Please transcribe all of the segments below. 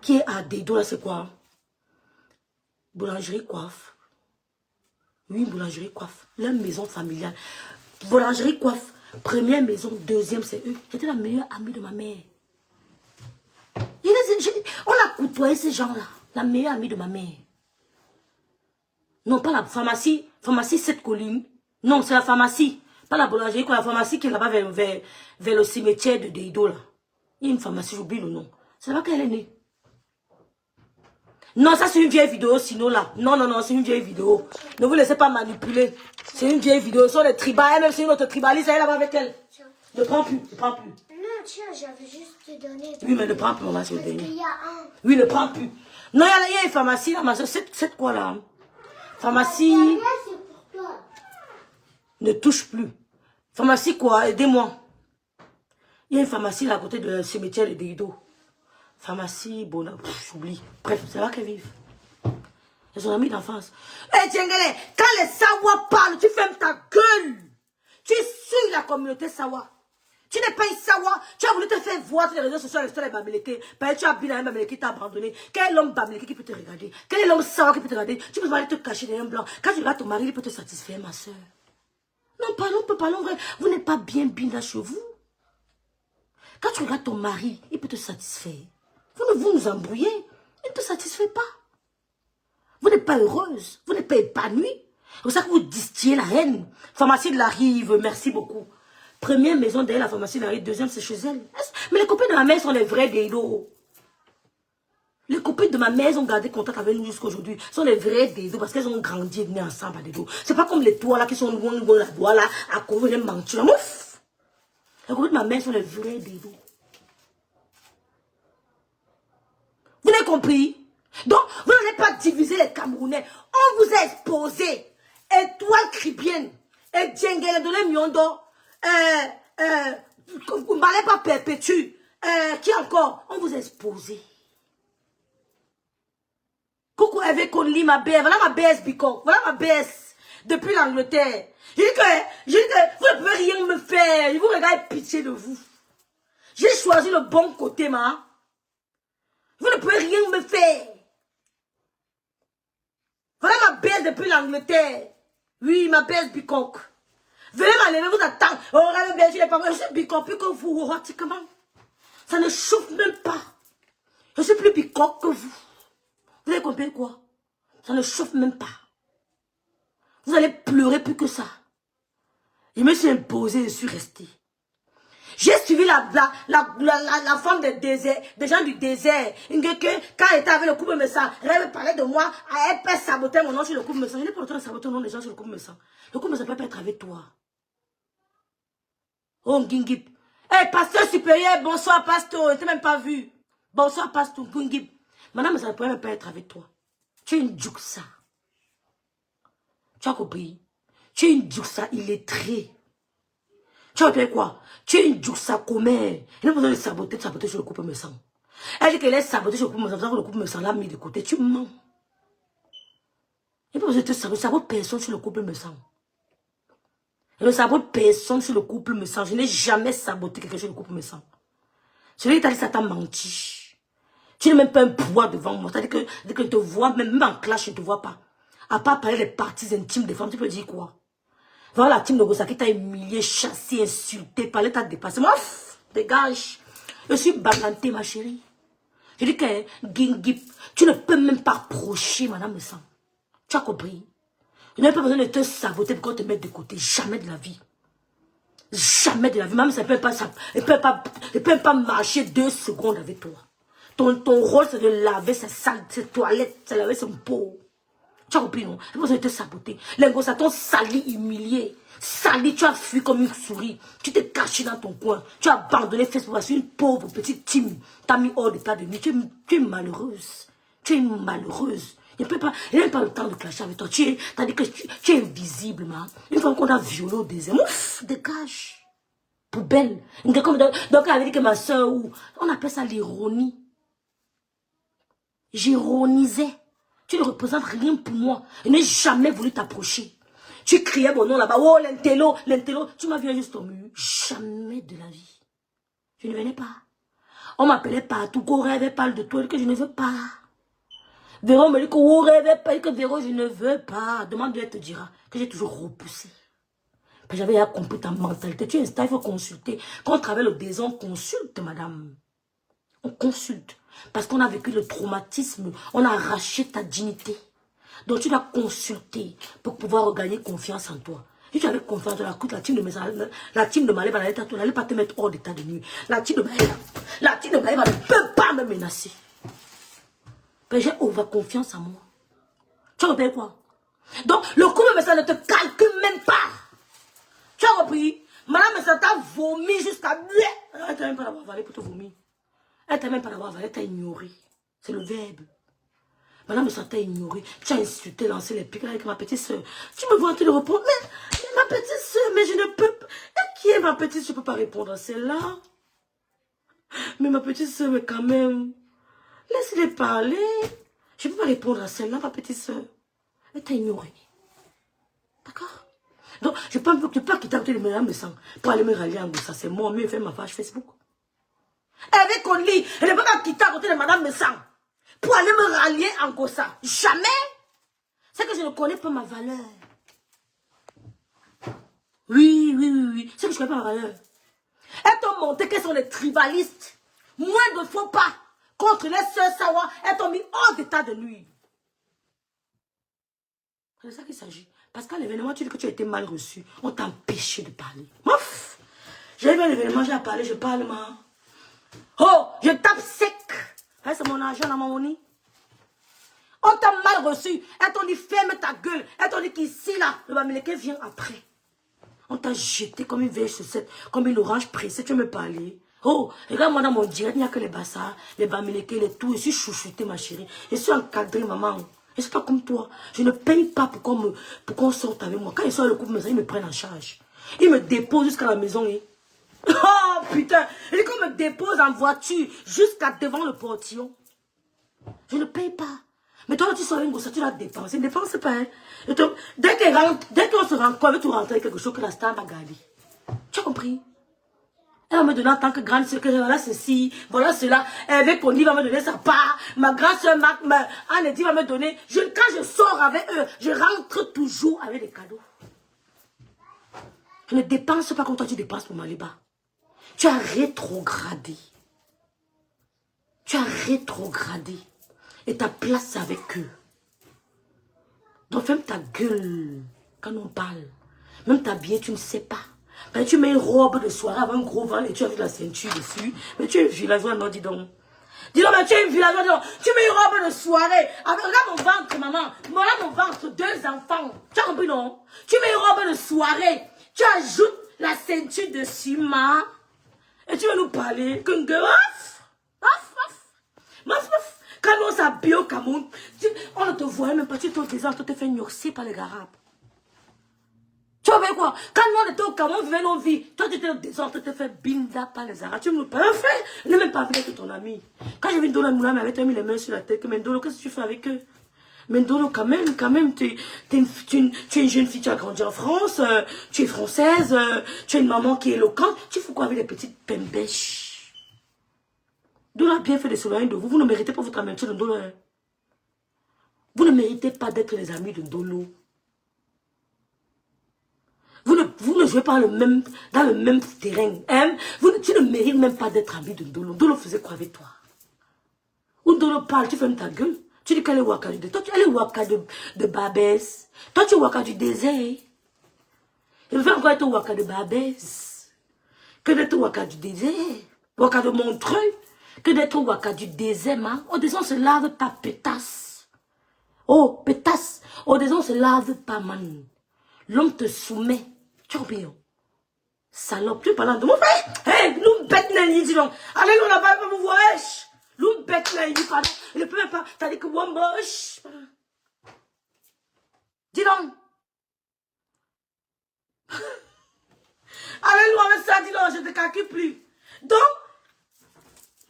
qui est à Dedo, là, c'est quoi? Boulangerie Coiffe. Oui, boulangerie Coiffe. Leur maison familiale. Boulangerie Coiffe. Première maison, deuxième, c'est eux. J'étais la meilleure amie de ma mère. On a côtoyé ces gens-là. La meilleure amie de ma mère. Non, pas la pharmacie. Pharmacie 7 collines. Non, c'est la pharmacie. Pas la boulangerie, la pharmacie qui est là-bas vers le cimetière de Deido, là. Il y a une pharmacie, j'oublie le nom. C'est là-bas qu'elle est née. Non, ça c'est une vieille vidéo, sinon là. Non, non, non, c'est une vieille vidéo. Ne vous laissez pas manipuler. C'est une vieille vidéo. Ce sont des tribales. Même c'est une autre tribaliste, elle est là-bas avec elle. Ne prends plus, ne prends plus. Non, tiens, j'avais juste te donner. Oui, mais ne prends plus, on va se le donner. Il y a un. Oui, ne prends plus. Non, il y a une pharmacie là, ma soeur. C'est quoi là? Pharmacie. C'est pour toi. Ne touche plus. Pharmacie quoi? Aidez-moi. Il y a une pharmacie là à côté de cimetière de Deido. Pharmacie, Bona, j'oublie. Bref, c'est là qu'elles vivent. Elles sont amies d'enfance. Hé, Djengele, quand les Sawa parlent, tu fermes ta gueule. Tu suis la communauté Sawa. Tu n'es pas une Sawa. Tu as voulu te faire voir sur les réseaux sociaux, les Bamileke. Parce que tu as bien un Bamileke qui t'a abandonné. Quel est l'homme Bamileke qui peut te regarder? Quel est l'homme Sawa qui peut te regarder? Tu peux aller te cacher derrière un blanc. Quand tu regardes ton mari, il peut te satisfaire, ma soeur. Non, parlons vrai. Vous n'êtes pas bien là chez vous. Quand tu regardes ton mari, il peut te satisfaire. Vous nous embrouillez. Il ne te satisfait pas. Vous n'êtes pas heureuse. Vous n'êtes pas épanouie. C'est pour ça que vous distillez la haine. Pharmacie de la Rive, merci beaucoup. Première maison derrière la pharmacie de la Rive, deuxième c'est chez elle. Mais les copains de ma mère sont les vrais Deido. Les copines de ma mère ont gardé contact avec nous jusqu'à aujourd'hui. Sont les vrais Deido parce qu'elles ont grandi et nées ensemble à Deido. C'est pas comme les toits là qui sont loin de la bois là, à couvrir les mentures. Mouf! Les copines de ma mère sont les vrais Deido. Vous n'avez compris? Donc, vous n'allez pas diviser les Camerounais. On vous a exposé. Étoile Cribienne. Et Djengele de Miondo. Vous n'allez pas perpétuer. Qui encore? On vous a exposé. Coucou Eve Conli, ma BS. Voilà ma BS Bicon. Voilà ma BS. Depuis l'Angleterre. Je dis que vous ne pouvez rien me faire. Je vous regarde pitié de vous. J'ai choisi le bon côté, ma. Vous ne pouvez rien me faire. Voilà ma baisse depuis l'Angleterre. Oui, ma baisse bicoque. Venez m'enlever, vous attendre. Oh, regardez bien, je n'ai pas. Je suis bicoque plus que vous, pratiquement. Ça ne chauffe même pas. Je suis plus bicoque que vous. Vous avez compris quoi? Ça ne chauffe même pas. Vous allez pleurer plus que ça. Je me suis imposé, je suis resté. J'ai suivi la femme des déserts, des gens du désert. Quand elle était avec le couple Messan, elle me parlait de moi, elle peut saboter mon nom sur le couple Messan. Je n'ai pas le temps de saboter le nom des gens sur le couple Messan. Le couple Messan peut pas être avec toi. Oh, Ngingip. Hey, pasteur supérieur, bonsoir, pasteur. Je t'ai même pas vu. Bonsoir, pasteur, Ngingip. Madame, ça ne peut même pas être avec toi. Tu es une djuksa. Tu as compris? Tu es une djuksa illettrée. Tu as fait quoi? Tu es une djuksa commère. Il n'a pas besoin de saboter sur le couple me sang. Elle dit qu'elle est sabotée sur le couple me sang. Le couple me sang l'a mis de côté. Tu mens. Il n'a pas besoin de te saboter. Sabote personne sur le couple me sang. Je ne sabote personne sur le couple me sang. Je n'ai jamais saboté quelqu'un sur le couple me sang. Celui qui t'a dit ça t'a menti. Tu n'as même pas un poids devant moi. C'est-à-dire que dès que je te vois, même en clash, je ne te vois pas. À part parler des parties intimes des femmes, tu peux dire quoi? Voilà la team de Gosa qui t'a humilié, chassé, insulté, parlé, t'a dépassé. Moi, dégage. Je suis baganté, ma chérie. Je dis que, Gingip, tu ne peux même pas approcher Madame Le Sang. Tu as compris? Je n'ai pas besoin de te saboter pour qu'on te mette de côté. Jamais de la vie. Jamais de la vie. Même ça ne peut pas, elle peut pas marcher 2 secondes avec toi. Ton rôle, c'est de laver ses toilettes, c'est laver son pot. Tu as compris, non? Il faut te saboter. Les gosses t'ont sali, humilié. Sali, tu as fui comme une souris. Tu t'es caché dans ton coin. Tu as abandonné Facebook parce qu'une pauvre petite team t'a mis hors d'état de nuit. Tu es malheureuse. Tu es malheureuse. Il n'a même pas le temps de clasher avec toi. T'as dit que tu es invisible, man. Une fois qu'on a violé au désert, ouf, dégage. Poubelle. Donc, elle avait dit que ma soeur, on appelle ça l'ironie. J'ironisais. Tu ne représentes rien pour moi. Je n'ai jamais voulu t'approcher. Tu criais mon nom là-bas. Oh, l'intello, l'intello. Tu m'as vu juste au mur. Jamais de la vie. Je ne venais pas. On m'appelait partout, qu'on rêvait, parle de toi, que je ne veux pas. Véro me dit qu'on rêvait pas, que Véro, je ne veux pas. Demande-lui, elle te dira que j'ai toujours repoussé. J'avais compris ta mentalité. Tu es installé, il faut consulter. Quand on travaille le désordre, on consulte, madame. On consulte. Parce qu'on a vécu le traumatisme. On a arraché ta dignité. Donc tu dois consulter pour pouvoir regagner confiance en toi. Si tu avais confiance dans la team de Maléba, n'allait pas te mettre hors d'état de nuit. La team de Maléba ne peut pas me menacer. J'ai over-confiance en moi. Tu as repris quoi? Donc, le couple mais ça ne te calcule même pas. Tu as repris? Madame mais ça t'a vomi jusqu'à... Elle t'a même pas d'avoir avalé pour te vomir. Elle t'a même pas d'avoir avalé, elle t'a ignoré. C'est le verbe. Madame mais ça t'a ignoré. Tu as insulté, lancé les pics avec ma petite soeur. Tu me vois en train de répondre. Mais ma petite soeur, mais je ne peux pas... Et qui est ma petite soeur? Je ne peux pas répondre à celle-là. Mais ma petite soeur, mais quand même... Laisse-les parler. Je ne peux pas répondre à celle-là, ma petite soeur. Elle t'a ignoré. D'accord? Donc, je ne peux pas quitter à côté de Madame de Sang pour aller me rallier en Gossa. C'est moi, mieux faire ma page Facebook. Avec qu'on lit, elle ne peut pas quitter à côté de Madame de Sang pour aller me rallier en Gossa. Jamais. C'est que je ne connais pas ma valeur. Oui. C'est que je ne connais pas ma valeur. Elles t'ont montré qu'elles sont des tribalistes. Moins de faux pas. Contre les sœurs Sawa, elles t'ont mis hors d'état de nuit. C'est de ça qu'il s'agit. Parce qu'à l'événement, tu dis que tu as été mal reçu. On t'a empêché de parler. Mouf! J'ai vu à l'événement, j'ai parlé, je parle, ma. Oh, je tape sec. C'est mon argent dans mon nez. On t'a mal reçu. Elles t'ont dit, ferme ta gueule. Elles t'ont dit qu'ici, là, le Bamileke vient après. On t'a jeté comme une vieille chaussette, comme une orange pressée. Tu veux me parler? Oh, regarde-moi dans mon direct, il n'y a que les bassards, les Bamileke, les tout. Je suis chouchoutée, ma chérie. Je suis encadrée, maman. Je ne suis pas comme toi. Je ne paye pas pour qu'on sorte avec moi. Quand ils sortent le couple, ils me prennent en charge. Ils me déposent jusqu'à la maison. Hein. Oh, putain. Ils me déposent en voiture jusqu'à devant le portillon. Je ne paye pas. Mais toi, tu sors une gosse, tu la dépenses. Ne dépense pas. Hein. Donc, dès qu'on se rencontre, tu rentres avec quelque chose que la star m'a gardé. Tu as compris? Elle va me donner en tant que grande soeur, voilà ceci, voilà cela. Avec Connie va me donner sa part. Ma grande soeur Anne-Edith va me donner. Quand je sors avec eux, je rentre toujours avec des cadeaux. Je ne dépense pas comme toi, tu dépenses pour Maléba. Tu as rétrogradé. Tu as rétrogradé. Et ta place c'est avec eux. Donc ferme ta gueule quand on parle. Même t'habiller, tu ne sais pas. Quand tu mets une robe de soirée avec un gros ventre et tu as la ceinture dessus. Mais tu es une villageoise, non, dis donc. Dis donc, mais tu es une villageoise, dis donc. Tu mets une robe de soirée. Regarde mon ventre, maman. Regarde mon ventre, 2 enfants. Tu as compris, non? Tu mets une robe de soirée. Tu ajoutes la ceinture dessus, ma. Et tu vas nous parler. Quand on s'habille au Cameroun, on ne te voit même pas. Tu te désordre, tu te fais gnorcer par les garabes. Tu vois quoi? Quand on était au Cameroun, on vivait nos vies. Toi, tu étais au désordre, tu te fais binda par les arabes. Tu me parles, frère. Ne même pas avec ton ami. Quand j'ai vu Ndolo Moula, mais avait mis les mains sur la tête. Mais Ndolo, qu'est-ce que tu fais avec eux? Mais Ndolo, quand même, tu es une jeune fille, tu as grandi en France, tu es française, tu es une maman qui est éloquente. Tu fais quoi avec les petites pembèches? Ndolo a bien fait de s'éloigner de vous. Vous ne méritez pas votre amitié de Ndolo. Hein. Vous ne méritez pas d'être les amis de Ndolo. Vous ne jouez pas dans le même terrain. Hein? Tu ne mérites même pas d'être ami de Ndolo. Ndolo faisait quoi avec toi? Ou Ndolo parle, tu fermes ta gueule. Tu dis qu'elle est Waka du désert. Toi, elle est Waka de Babès. Toi, tu es Waka du désert. Il me fait encore être Waka de Babès. Que d'être Waka du désert. Waka de Montreuil. Que d'être Waka du désert, man. Au désert, on se lave ta pétasse. Oh, pétasse. Au désert, on se lave pas, man. L'homme te soumet. Tu as oublié. Salope, tu parles de mon frère. Hé, nous bête n'est dis donc. Allez, nous là-bas, pas vous voir. Nous bête n'est dit, pardon. Il ne peut même pas. T'as dit que moi, moche. Dis donc. Allez, nous avec ça, dis donc, je ne te calcule plus. Donc,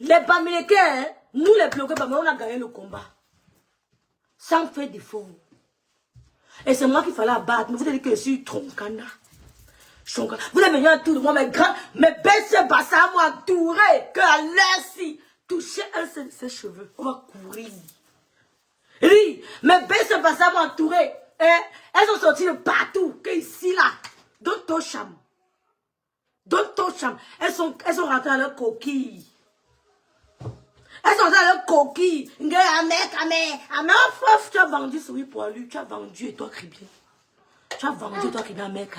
les Bamileke, hein, nous les bloqués, on a gagné le combat. Sans faire d'effort. Et c'est moi qu'il fallait abattre. Mais vous avez dit que je suis troncana. Vous êtes venus autour de moi, mes belles-sœurs passaient à m'entourer, que à l'air-ci, toucher un seul de ses cheveux. On va courir. Oui, mes belles-sœurs passaient à m'entourer. Elles sont sorties de partout, que ici, là. Don't touch them. Don't touch them. Elles sont rentrées dans leur coquille. Elles sont dans leur coquille. Tu as vendu souris pour lui. Tu as vendu et toi, Cribien. Tu as vendu et toi, Cribien, mec,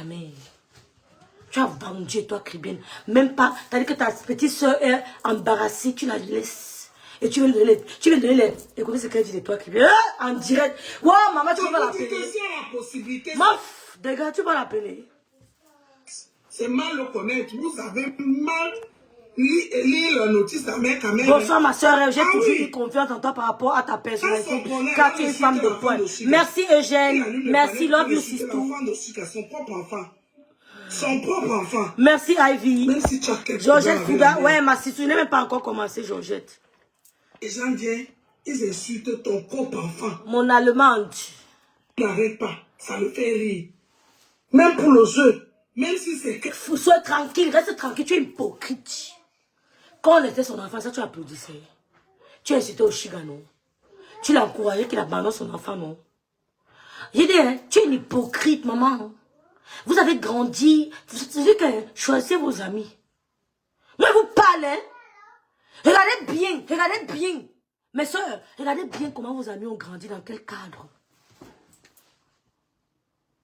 tu as vendu et toi, Cribien. Même pas. Tu as dit que ta petite soeur est embarrassée. Tu la laisses. Et tu viens de donner les. Écoutez ce qu'elle dit de toi, Cribien. En direct. Wow, maman, tu vas l'appeler. Mof, dégage, tu vas l'appeler. C'est mal le connaître. Vous avez mal lire la notice à mec à mec. Bonsoir ma soeur, j'ai toujours eu confiance en toi par rapport à ta personnalité, car tu es une femme de poids. Merci Eugène, merci Love You Sistou. Son propre enfant. Son propre enfant. Merci Ivy. Même si tu as quelque chose. Georgette Fouda, ouais ma sister, n'est même pas encore commencé Georgette. Les gens viennent, ils insultent ton propre enfant. Mon allemande. N'arrête pas, ça le fait rire. Même pour le jeu. Même si c'est que... Sois tranquille, reste tranquille, tu es hypocrite. Quand on était son enfant, ça tu applaudissais. Tu insultais au Chigano. Tu l'as encouragé qu'il abandonne son enfant, non? J'ai dit, hein, tu es une hypocrite, maman. Vous avez grandi, vous dites que choisissez vos amis. Moi, je vous parle, hein. Regardez bien. Mes soeurs, regardez bien comment vos amis ont grandi, dans quel cadre.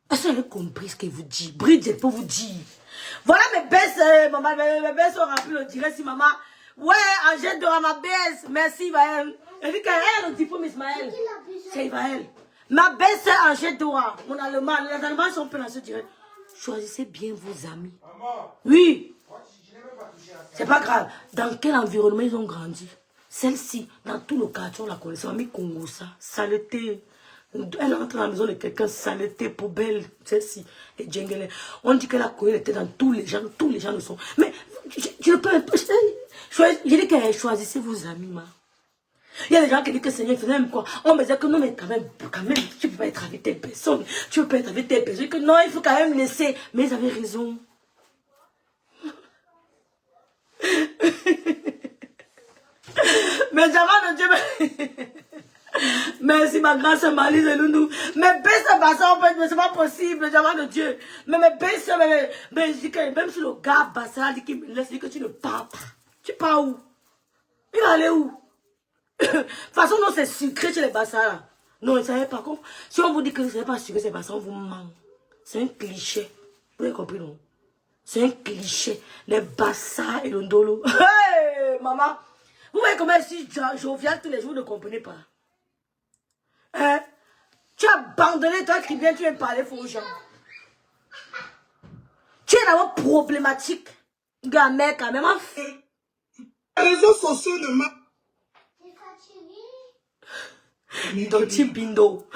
Est-ce que vous avez compris ce que vous dit? Bridget pour vous dire. Voilà mes baisses, maman, mes baisses sont remplies le direct si maman. Ouais, Angèle Dora, ma baisse. Merci, Ivaël. Elle dit qu'elle le diplôme Ismaël. C'est Ivaël. Ma baisse, c'est Angèle Dora. Mon allemand, les Allemands sont peu dans ce direct. Choisissez bien vos amis. Oui. C'est pas grave. Dans quel environnement ils ont grandi? Celle-ci, dans tout le quartier, on la connaît. C'est Mamie Congo, ça. Saleté. Elle entre dans la maison de quelqu'un, saleté, poubelle, celle-ci, et djengele. On dit que la Corée était dans tous les gens le sont. Mais je ne peux pas. Je dis que choisissez vos amis, ma. Il y a des gens qui disent que Seigneur, il faisait même quoi. On me dit que non, mais quand même, tu ne peux pas être avec telle personne. Tu ne peux pas être avec telle personne. Que non, il faut quand même laisser. Mais ils avaient raison. Mais Jaman de Dieu. Merci ma grâce, Malise et Loulou. Mes belles en fait, mais c'est pas possible, Jaman de Dieu. Mais mes belles mais je dis que même si le gars Bassa dit qu'il me laisse, dit que tu ne pars pas. Tu pars où? Il va aller où? De toute façon, non, c'est sucré chez les Bassa là. Non, ça par contre, si on vous dit que ce n'est pas sucré, c'est Bassa, on vous ment. C'est un cliché. Vous avez compris, non? C'est un cliché. Les Bassa et le Ndolo. Hey, maman! Vous voyez comment je suis jovial tous les jours, vous ne comprenez pas. Hein? Tu as abandonné toi qui viens, tu viens parler aux gens. Tu es d'abord problématique. Gamin, quand même. Les réseaux sociaux de ma... Ton type bindo.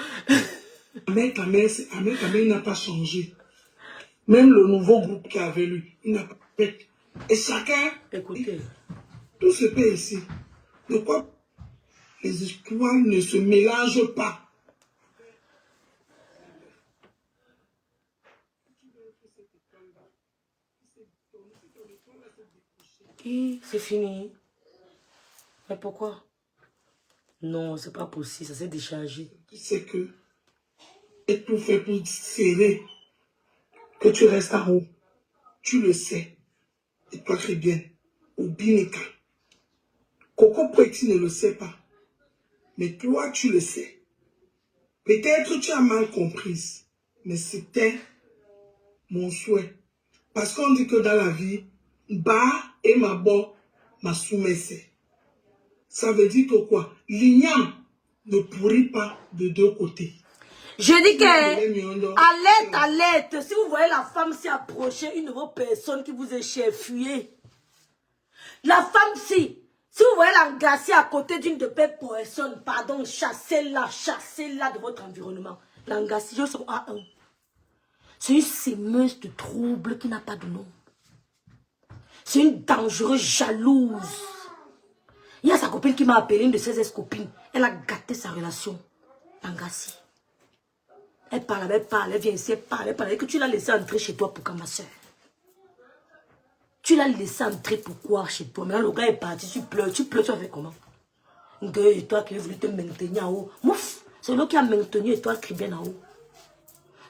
Ahmed Kamel n'a pas changé. Même le nouveau groupe qui avait lui, il n'a pas fait. Et chacun... Écoutez. Tout se fait ici. De quoi les histoires ne se mélangent pas. C'est fini. Mais pourquoi? Non, c'est pas possible, ça s'est déchargé. Tu sais que et tout fait pour serrer que tu restes en haut. Tu le sais. Et toi très bien. Ou Bineka. Coco Petit ne le sait pas. Mais toi, tu le sais. Peut-être tu as mal compris. Mais c'était mon souhait. Parce qu'on dit que dans la vie, bas et ma bo, ma soumesse. Ça veut dire que quoi? L'igname ne pourrit pas de deux côtés. Je dis que, alerte, si vous voyez la femme s'y approcher, une de vos personnes qui vous est chefouillée. La femme si vous voyez l'engasser à côté d'une de vos personnes, pardon, chassez-la de votre environnement. L'engasser, je suis A1. C'est une sémeuse de troubles qui n'a pas de nom. C'est une dangereuse jalouse. Il y a sa copine qui m'a appelé, une de ses ex-copines. Elle a gâté sa relation. L'engasser. Elle parle, elle vient ici, elle parle, que tu l'as laissé entrer chez toi pour quand ma soeur. Tu l'as laissé entrer pourquoi chez toi? Maintenant, le gars est parti, tu pleures, tu vas faire comment? Et toi qui as voulu te maintenir en haut. Mouf, c'est lui qui a maintenu et toi qui bien en haut.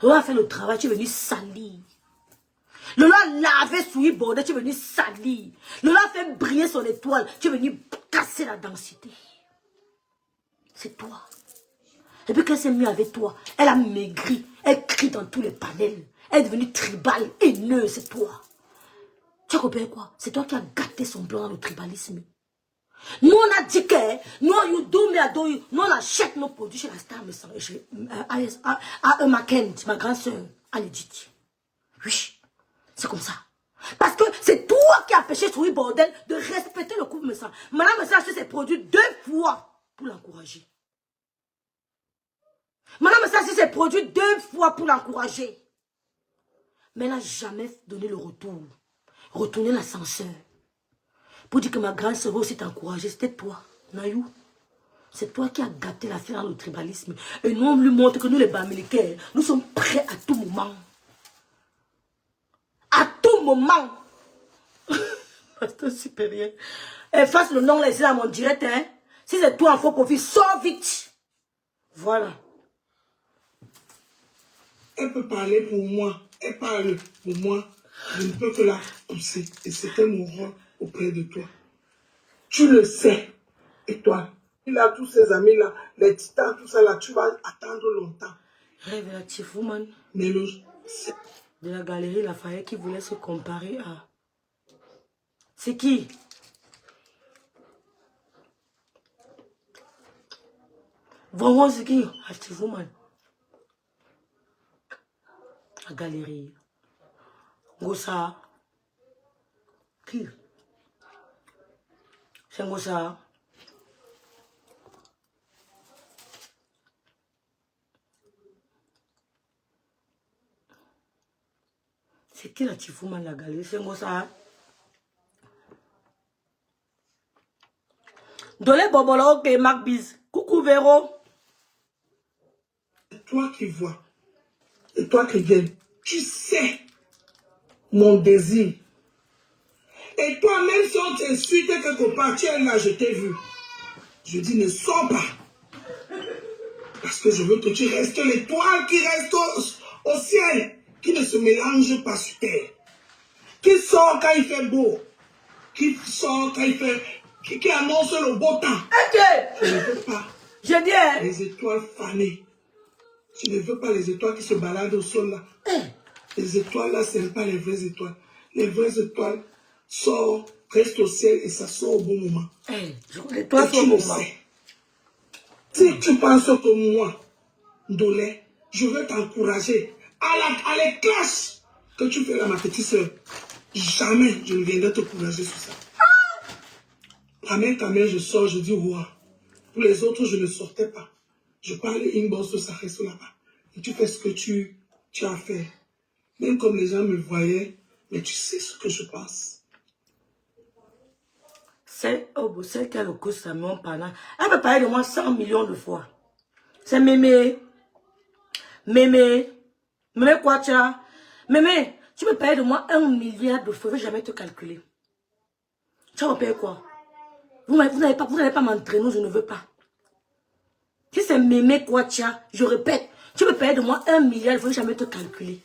Le a fait le travail, tu es venu salir. Le a lavé sous le bordel, tu es venu salir. Le a fait briller son étoile, tu es venu casser la densité. C'est toi. Et puis qu'elle s'est mise avec toi, elle a maigri, elle crie dans tous les panels. Elle est devenue tribale, haineuse, c'est toi. Tu as compris quoi? C'est toi qui as gâté son plan dans le tribalisme. Nous, on a dit que, nous, nous, on achète nos produits chez la Star, chez Mackenzie, ma grande soeur, à l'édite. Oui, c'est comme ça. Parce que c'est toi qui as péché sur le bordel de respecter le couple Messang. Madame Messang a acheté ses produits 2 fois pour l'encourager. Madame Messang a acheté ses produits 2 fois pour l'encourager. Mais elle n'a jamais donné le retour. Retourner l'ascenseur. Pour dire que ma grande sœur aussi t'a encouragé, c'était toi, Nayou. C'est toi qui as gâté la fille dans le tribalisme. Et nous, on lui montre que nous, les Bamilikains, nous sommes prêts à tout moment. À tout moment. Pasteur supérieur. Efface le nom laissé à mon direct, hein. Si c'est toi en faux profil, sors vite. Voilà. Elle peut parler pour moi. Elle parle pour moi. Je ne peux que la pousser. Et c'était mon rôle auprès de toi. Tu le sais. Et toi, il a tous ses amis là, les titans, tout ça là, tu vas attendre longtemps. Révélatif woman. Mais le... De la galerie Lafayette qui voulait se comparer à... C'est qui? Vraiment, c'est qui? Active woman. La galerie. Gossa. Qui? C'est Gossa. C'est qui la Tifouman la galerie? C'est Gossa. Dolé Bobolo, ok, Marc Biz. Coucou Véro. C'est toi qui vois. Et toi qui viens. Tu sais mon désir. Et toi, même si on t'insulte quelque part, tu es là, je t'ai vu. Je dis, ne sors pas. Parce que je veux que tu restes l'étoile qui reste au ciel, qui ne se mélange pas sur terre. Qui sort quand il fait beau. Qui sort quand il fait... Qui annonce le beau temps. Je ne veux pas les étoiles fanées. Je ne veux pas les étoiles qui se baladent au sol là. Les étoiles là, ce n'est pas les vraies étoiles. Les vraies étoiles sortent, restent au ciel et ça sort au bon moment. Les toi sont au bon moment. Si tu penses que moi, Dolé, je veux t'encourager à les classes que tu fais là, ma petite soeur, jamais je ne viendrai t'encourager sur ça. Ta mère, je sors, je dis ouah. Pour les autres, je ne sortais pas. Je parle inbox, ça reste là-bas. Et tu fais ce que tu as fait. Même comme les gens me voyaient, mais tu sais ce que je pense. C'est celle qui a le coup Samuel pendant. Elle peut parler de moi 100 millions de fois. C'est Mémé. Mémé quoi tu as? Mémé, tu peux parler de moi 1 milliard de fois. Je ne vais jamais te calculer. Tu vas payer quoi? Vous n'allez pas m'entraîner, je ne veux pas. Si c'est Mémé quoi tu as, je répète, tu peux payer de moi 1 milliard, je ne vais jamais te calculer.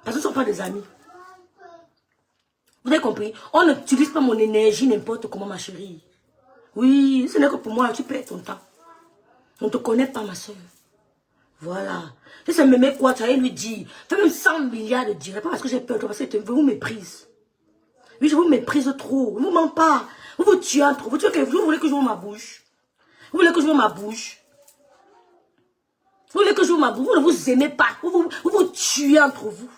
Parce que ce ne sont pas des amis. Vous avez compris? On n'utilise pas mon énergie n'importe comment, ma chérie. Oui, ce n'est que pour moi, tu perds ton temps. On ne te connaît pas, ma soeur. Voilà. Si c'est Mémé quoi tu as, lui dit, fais même 100 milliards de directs, pas parce que j'ai peur, parce que vous méprise. Oui, je vous méprise trop. Je ne vous mens pas. Vous vous tuez entre vous. Vous voulez que j'ouvre ma bouche? Vous voulez que j'ouvre ma bouche? Vous voulez que j'ouvre ma bouche? Vous ne vous aimez pas. Vous vous tuez entre vous.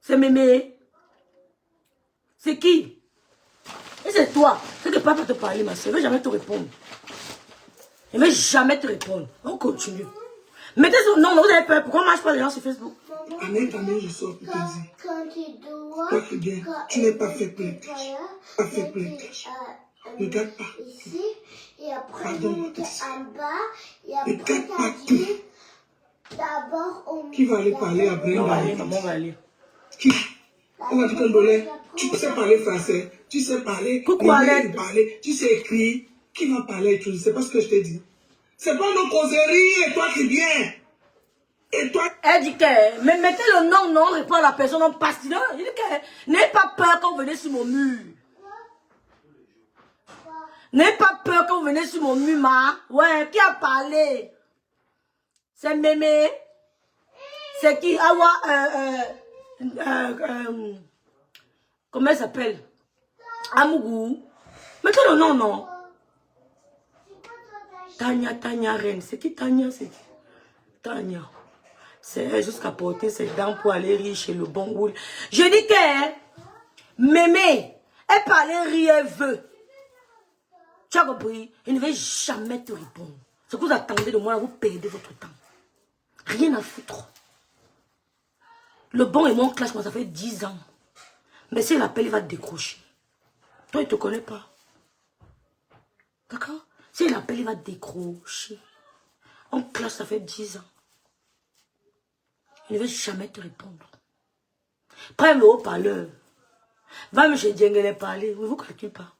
C'est Mémé. C'est qui? Et c'est toi. C'est que papa te parler, ma soeur. Je ne vais jamais te répondre. Je ne vais jamais te répondre. On continue. Mettez sur... Non, vous avez peur. Pourquoi on ne marche pas les gens sur Facebook? Annette, je sors pour te dire. Toi qui viens, tu n'es pas fait pour les caches. Pas fait pour les caches. Ne regarde pas. Ici, et après, Pardon, on monte en bas, et ne après, regarde pas t'as tout. dit, d'abord, on Qui va aller parler à Brenda? On va aller, maman va aller. Qui? On va dire congolais. Tu sais parler français. Tu sais parler. Coucou Alain. Tu sais écrire. Qui va parler et tout? C'est pas ce que je t'ai dit. C'est pas nos causeries et toi qui viens. Et toi... Elle dit que, mais mettez le nom, non, répond à la personne, on passe. Il dit que, n'ayez pas peur quand vous venez sur mon mur. N'ayez pas peur quand vous venez sur mon mur, ma. Ouais, qui a parlé? C'est Mémé. C'est qui? Awa, comment elle s'appelle? Amougou. Mettez le nom, non. Tania Reine. C'est qui Tania? C'est qui? Tania. C'est jusqu'à porter ses dents pour aller rire chez le bon roule. Je dis que Mémé, elle parlait rire, elle veut. Tu as compris? Il ne va jamais te répondre. Ce que vous attendez de moi, vous perdez votre temps. Rien à foutre. Le bon et mon clash, moi, ça fait 10 ans. Mais s'il appelle, il va te décrocher. Toi, il ne te connaît pas. D'accord? S'il appelle, il va te décrocher. On clash, ça fait 10 ans. Il ne veut jamais te répondre. Prends le haut-parleur. Va me chez Djengele parler. Ne vous calculez pas.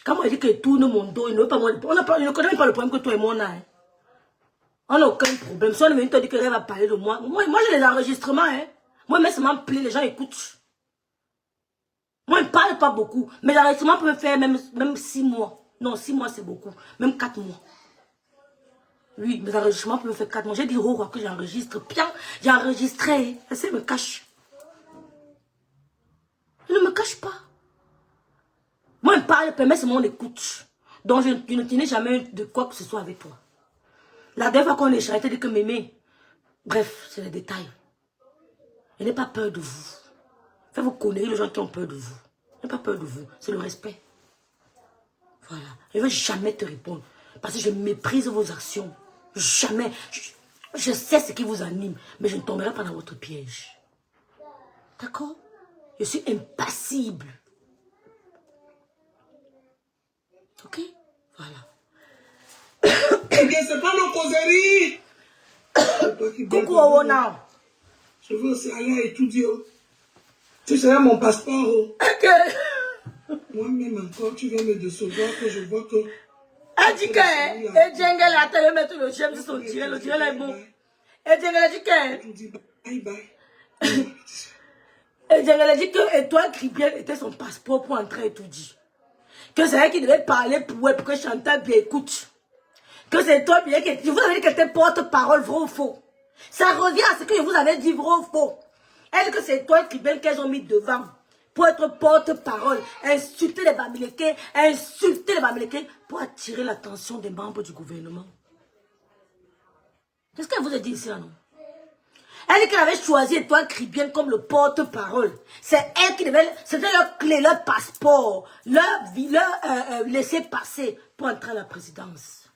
Quand moi, je dis qu'il tourne mon dos, il ne veut pas moi. Il ne connaît même pas le problème que toi et moi on a. Hein. On n'a aucun problème. Si on vient te dire qu'elle va parler de moi. Moi j'ai les enregistrements. Hein. Moi, mais ça m'emplit, les gens écoutent. Moi, je ne parle pas beaucoup. Mais l'enregistrement peut me faire même 6 mois. Non, 6 mois, c'est beaucoup. Même 4 mois. Oui, mes enregistrements peuvent me faire 4 mois. J'ai dit au roi que j'enregistre. Bien, j'ai enregistré. Elle me cache. Elle ne me cache pas. Moi, je parle, mais c'est mon écoute. Donc, je ne tenais jamais de quoi que ce soit avec toi. La dernière fois qu'on échangeait, elle dit que Mémé. Bref, c'est les détails. Je n'ai pas peur de vous. Faites-vous connaître les gens qui ont peur de vous. Je n'ai pas peur de vous. C'est le respect. Voilà. Je ne vais jamais te répondre. Parce que je méprise vos actions. Jamais. Je sais ce qui vous anime. Mais je ne tomberai pas dans votre piège. D'accord? Je suis impassible. Ok? Voilà. Eh bien, c'est pas nos causeries. Coucou, Owona. Je veux aussi aller à étudier. Tu seras mon passeport. Ok. Moi-même encore, tu viens me décevoir que je vois que... Elle dit que... Et Djengele a tellement mettre le j'aime sur son tiré. Le tiré là est bon. Et Djengele dit que... Je dis bye bye. Et Djengele dit que Étoile Cribiel était son passeport pour entrer à étudier. Que c'est elle qui devait parler pour elle, pour que Chantal bien écoute. Que c'est toi bien qui... Je vous avais dit qu'elle était porte-parole, vrai ou faux. Ça revient à ce que je vous avais dit, vrai ou faux. Elle dit que c'est Étoile Cribiel qu'elles ont mis devant. Pour être porte-parole, insulter les Bamileke, pour attirer l'attention des membres du gouvernement. Qu'est-ce qu'elle vous a dit ici, là, non? Elle dit qu'elle avait choisi Étoile Cribienne comme le porte-parole. C'est elle qui devait... C'était leur clé, leur passeport, leur laisser passer pour entrer à la présidence.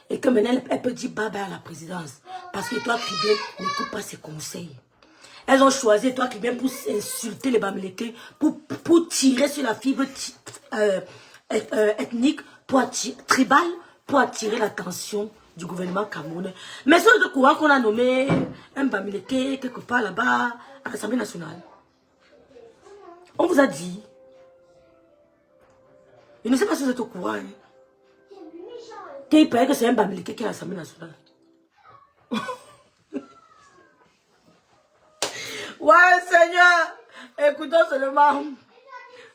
Et que maintenant, elle peut dire bye bye à la présidence. Parce que Étoile Cribienne n'écoute pas ses conseils. Elles ont choisi Étoile Cribienne pour insulter les Bamileke, pour tirer sur la fibre ethnique, tribale, pour attirer l'attention du gouvernement camerounais. Mais c'est le courant qu'on a nommé un Bamileke quelque part là-bas à l'Assemblée nationale. On vous a dit. Je ne sais pas si vous êtes au courant. Hein, qu'il paraît que c'est un Bamileke qui est à l'Assemblée nationale. Ouais, Seigneur. Écoutons seulement.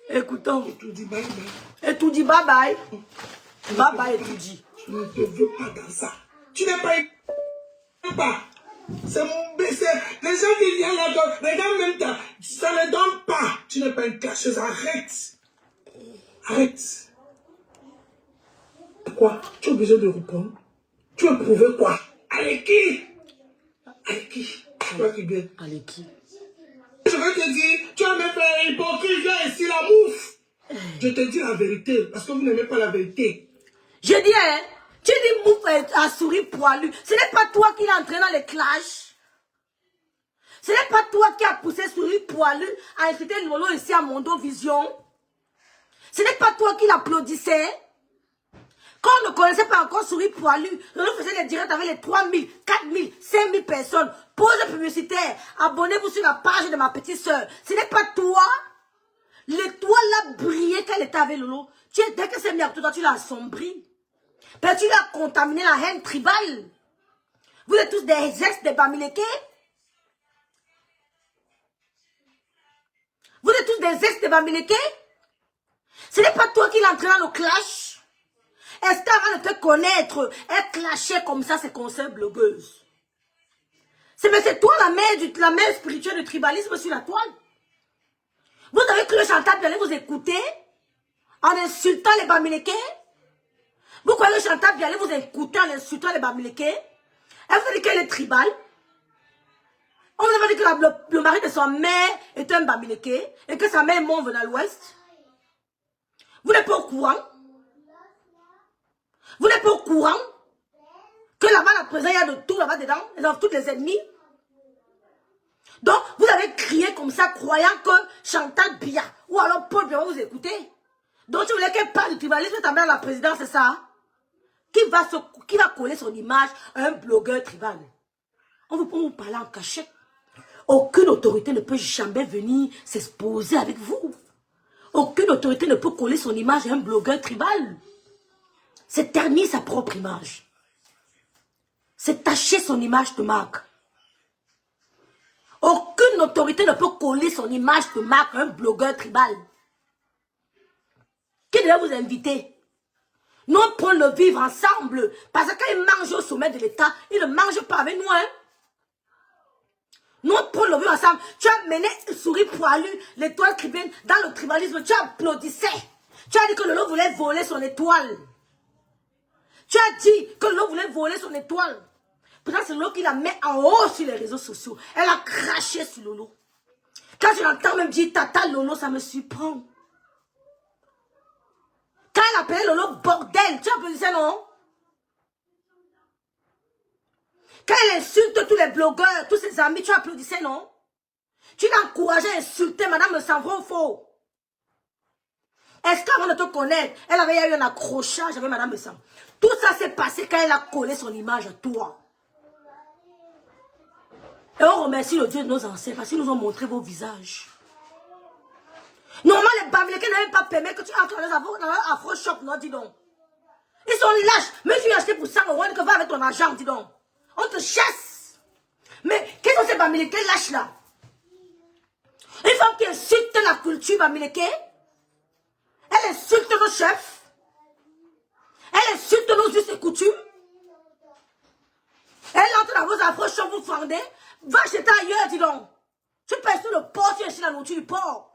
Écoutons. Et tout dit bye bye. Et tout dit bye bye. Bye bye et tout dit. Je ne te veux pas dans ça. Tu n'es pas. C'est mon baiser. Les gens qui viennent là, regarde même ta. Ça ne donne pas. Tu n'es pas une cacheuse. Arrête. Arrête. Quoi? Tu as besoin de répondre? Tu as prouvé quoi? Avec qui? Avec qui? Toi qui viens. Avec qui? Je vais te dire, tu as même fait hypocrite, viens ici, la bouffe. Je te dis la vérité, parce que vous n'aimez pas la vérité. Je dis, hein, tu dis mouf à souris poilu. Ce n'est pas toi qui l'as entraîné dans les clashs. Ce n'est pas toi qui as poussé souris poilu à insulter Nolo ici à Mondo Vision. Ce n'est pas toi qui l'applaudissais. Quand on ne connaissait pas encore souris poilu, Nolo faisait des directs avec les 3000, 4000, 5000 personnes. pause publicitaire. Abonnez-vous sur la page de ma petite soeur. Ce n'est pas toi. L'étoile a brillé quand elle était avec Lolo. Dès que c'est mis avec toi, tu l'as assombri. Ben, tu l'as contaminé la haine tribale. Vous êtes tous des ex de Bamileke. Vous êtes tous des ex de Bamileke. Ce n'est pas toi qui l'as entraîné dans le clash. Est-ce qu'avant de te connaître, elle clashait comme ça ses conseils blogueuses? C'est toi la mère spirituelle du tribalisme sur la toile. Vous avez cru que Chantal allait vous écouter en insultant les Bamileke? Vous croyez que Chantal allait vous écouter en insultant les Bamileke? Elle vous dit qu'elle est tribale. On vous a dit que le mari de sa mère est un Bamileke et que sa mère est venue à l'ouest. Vous n'êtes pas au courant? Vous n'êtes pas au courant que là-bas, à présent, il y a de tout là-bas dedans, dans tous les ennemis? Donc, vous avez crié comme ça, croyant que Chantal Biya ou alors Paul Biya va vous écouter. Donc, tu voulais qu'elle parle du tribalisme ta mère à la présidence, c'est ça? Qui va coller son image à un blogueur tribal? On vous parler en cachette. Aucune autorité ne peut jamais venir s'exposer avec vous. Aucune autorité ne peut coller son image à un blogueur tribal. C'est ternir sa propre image. C'est tacher son image de marque. Aucune autorité ne peut coller son image de marque à un blogueur tribal. Qui devait vous inviter? Nous, on prend le vivre ensemble. Parce que quand ils mangent au sommet de l'État, ils ne mangent pas avec nous. Hein? Nous, on prend le vivre ensemble. Tu as mené une souris poilue, l'étoile tribune, dans le tribalisme. Tu applaudissais. Tu as dit que Lolo voulait voler son étoile. Tu as dit que Lolo voulait voler son étoile. Pourtant, c'est Lolo qui la met en haut sur les réseaux sociaux. Elle a craché sur Lolo. Quand je l'entends même dire Tata Lolo, ça me surprend. Quand elle appelait Lolo bordel, tu applaudissais, non? Quand elle insulte tous les blogueurs, tous ses amis, tu applaudissais, non? Tu l'as encouragé à insulter Madame le Savron faux. Est-ce qu'avant de te connaître, elle avait eu un accrochage avec Madame le Savron? Tout ça s'est passé quand elle a collé son image à toi. Et on remercie le Dieu de nos ancêtres parce qu'ils nous ont montré vos visages. Normalement, les Bamileke n'avaient pas permis que tu entres dans leur afro-shop, non, dis donc. Ils sont lâches. Mais tu as acheté pour 100 € que va avec ton argent, dis donc. On te chasse. Mais qu'est-ce que ces Bamileke lâches là? Une femme qui insulte la culture Bamileke, elle insulte nos chefs, elle insulte nos us et coutumes. Elle entre dans vos afro-shops, vous fendez. Va acheter ailleurs, dis donc. Tu pèses sur le porc, tu achètes la nourriture du porc.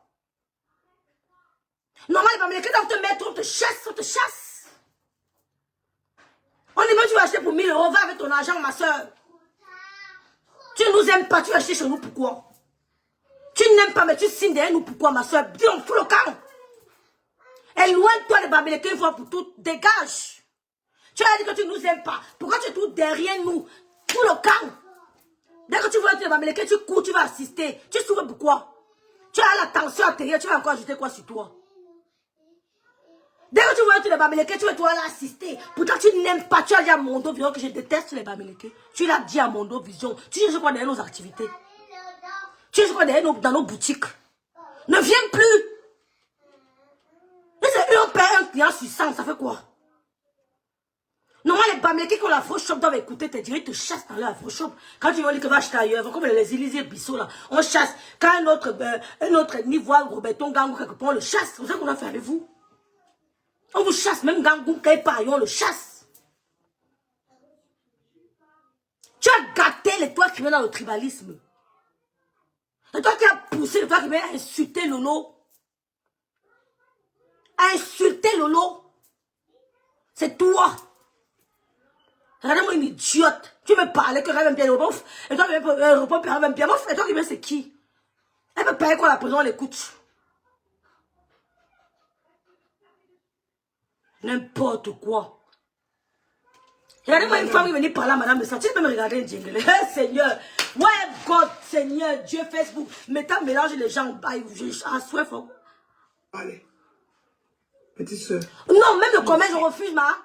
Normalement, les Bamileke doivent te mettre, on te chasse, on te chasse. On dit, mais tu vas acheter pour 1000 €, va avec ton argent, ma soeur. Tu ne nous aimes pas, tu vas acheter chez nous, pourquoi? Tu n'aimes pas, mais tu signes derrière nous, pourquoi, ma soeur? Dis donc, fous le camp. Éloigne-toi les Bamileke une fois pour toutes, dégage. Tu as dit que tu ne nous aimes pas. Pourquoi tu es tout derrière nous? Fous le camp. Dès que tu vois les Bamileke, tu cours, tu vas assister. Tu souffres pourquoi? Tu as la tension artérielle, tu vas encore ajouter quoi sur toi? Dès que tu vois les Bamileke, tu vas toi l'assister. Pourtant, tu n'aimes pas. Tu as dit à Mondo Vision que je déteste les Bamileke. Tu l'as dit à Mondo Vision. Tu sais quoi derrière nos activités. Tu sais quoi derrière dans nos boutiques. Ne viens plus. Et c'est eux, on perd un client sur 100, ça fait quoi? Normalement, les Bamileke qui ont la faux shop doivent écouter tes dires, ils te chassent dans leur faux shop. Quand tu vois que va acheter ailleurs, comme les Élysées Bissot là, on chasse. Quand un autre ennemi voit Roberton Gangou quelque part, on le chasse. C'est ça qu'on a fait avec vous. On vous chasse, même Gangou, quand il parle, on le chasse. Tu as gâté l'étoile qui vient dans le tribalisme. L'étoile qui a poussé, l'étoile qui vient à insulter Lolo. À insulter Lolo. C'est toi. Regardez-moi une idiote. Tu me parlais que j'avais bien au bof. Et toi, tu même bien bof. Et toi, c'est qui? Elle peut payer quoi la prison, elle écoute. N'importe quoi. Regardez-moi une femme qui venait parler à Madame de Santé. Tu peux me regarder un jingle. Seigneur. Ouais, God, Seigneur, Dieu, Facebook. Mettons mélange les gens. À souhait fort. Allez. Petite soeur. Non, même le commerce, je refuse, ma.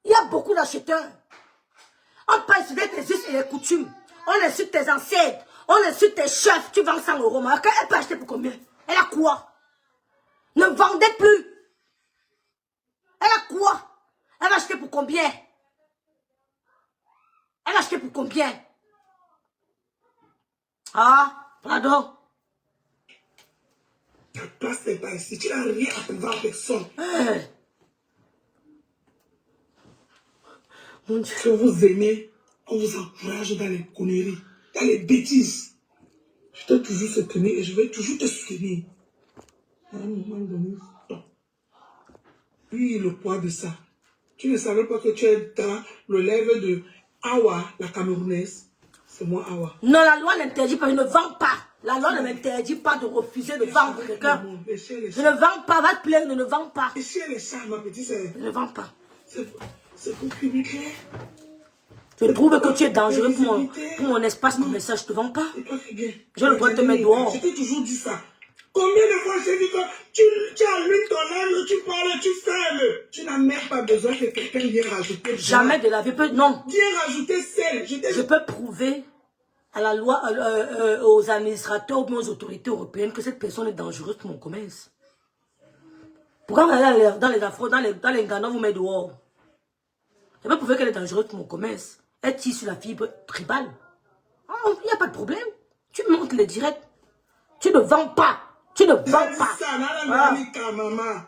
Il y a beaucoup d'acheteurs. On peut insulter tes us et les coutumes. On insulte tes ancêtres. On insulte tes chefs. Tu vends 100 €. Mais elle peut acheter pour combien? Elle a quoi? Ne vendez plus. Elle a quoi? Elle va acheter pour combien? Elle va acheter pour combien? Ah, pardon. Ta place n'est pas ici. Tu n'as rien à prouver à personne. Mon Dieu. Que vous aimez, on vous encourage dans les conneries, dans les bêtises. Je t'ai toujours soutenu et je vais toujours te soutenir. À un moment donné, stop. Puis le poids de ça. Tu ne savais pas que tu es dans le lèvre de Awa, la Camerounaise. C'est moi, Awa. Non, la loi n'interdit pas, je ne vends pas. La loi ne m'interdit pas de refuser de vendre quelqu'un. Je ne vends pas, va te plaindre, je ne vends pas. Et si elle est ça, ma petite sœur? Je ne vends pas. C'est pour critiquer. Je trouve que tu es dangereux pour mon espace commercial, je ne te vends pas. Je le dois te mettre dehors. Je t'ai toujours dit ça. Combien de fois j'ai dit que tu allumes ton lèvre, tu parles, tu fermes. Tu n'as même pas besoin que quelqu'un vienne rajouter. Jamais de la vie. Non. Viens rajouter sel. Je peux prouver à la loi, aux administrateurs ou aux autorités européennes que cette personne est dangereuse pour mon commerce. Pourquoi vous allez dans les afros, dans les Ghana, vous mettez dehors? Je peux prouver qu'elle est dangereuse pour mon commerce. Elle tire sur la fibre tribale. Il n'y a pas de problème. Tu montes les directs. Tu ne vends pas. Tu ne vends pas. Ça, maman.